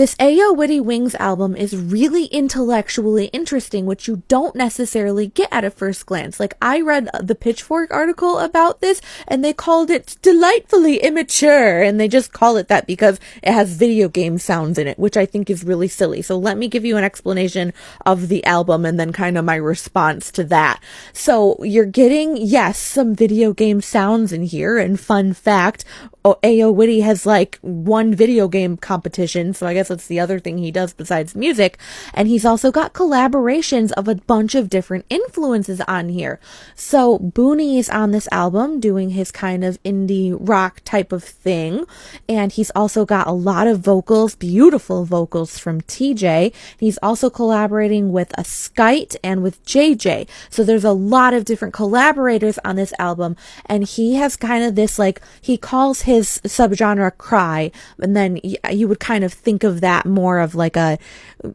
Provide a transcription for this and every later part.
This Ayowitty Wings album is really intellectually interesting, which you don't necessarily get at a first glance. Like, I read the Pitchfork article about this, and they called it delightfully immature, and they just call it that because it has video game sounds in it, which I think is really silly. So let me give you an explanation of the album and then kind of my response to that. So you're getting, yes, some video game sounds in here, and fun fact, Ayowitty has like won video game competition, so I guess that's the other thing he does besides music. And he's also got collaborations of a bunch of different influences on here. So Booney is on this album doing his kind of indie rock type of thing, and he's also got a lot of vocals, beautiful vocals from TJ. He's also collaborating with a Skite and with JJ. So there's a lot of different collaborators on this album, and he has kind of this, like, he calls his subgenre cry, and then you would kind of think of that more of like a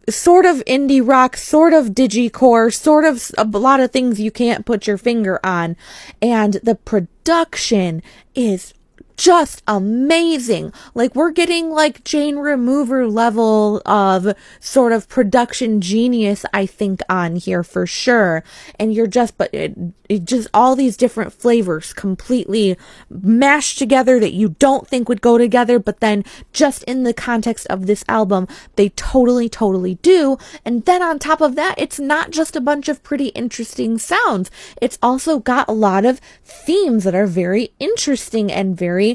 sort of indie rock, sort of digicore, sort of a lot of things you can't put your finger on. And the production is just amazing. Like, we're getting like Jane Remover level of sort of production genius, I think, on here for sure. And you're just, but it just all these different flavors completely mashed together that you don't think would go together, but then just in the context of this album, they totally do. And then on top of that, it's not just a bunch of pretty interesting sounds. It's also got a lot of themes that are very interesting and very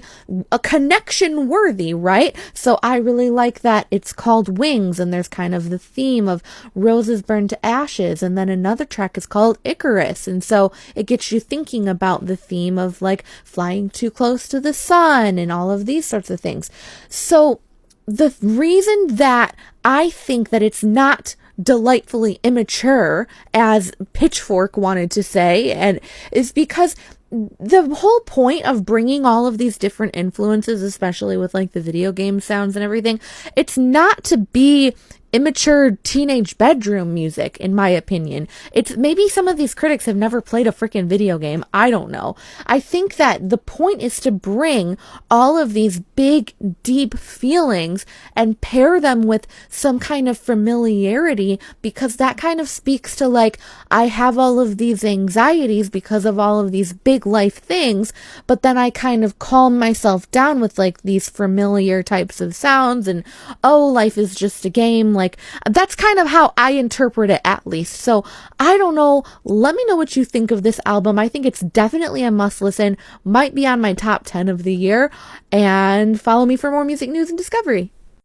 a connection worthy, right? So I really like that it's called Wings, and there's kind of the theme of roses burned to ashes, and then another track is called Icarus, and so it gets you thinking about the theme of like flying too close to the sun and all of these sorts of things. So the reason that I think that it's not delightfully immature, as Pitchfork wanted to say, and is because the whole point of bringing all of these different influences, especially with like the video game sounds and everything, it's not to be immature teenage bedroom music, in my opinion. It's maybe some of these critics have never played a freaking video game. I don't know. I think that the point is to bring all of these big, deep feelings and pair them with some kind of familiarity, because that kind of speaks to like, I have all of these anxieties because of all of these big life things, but then I kind of calm myself down with like these familiar types of sounds, and oh, life is just a game. Like, that's kind of how I interpret it, at least. So I don't know. Let me know what you think of this album. I think it's definitely a must listen. Might be on my top 10 of the year. And follow me for more music news and discovery.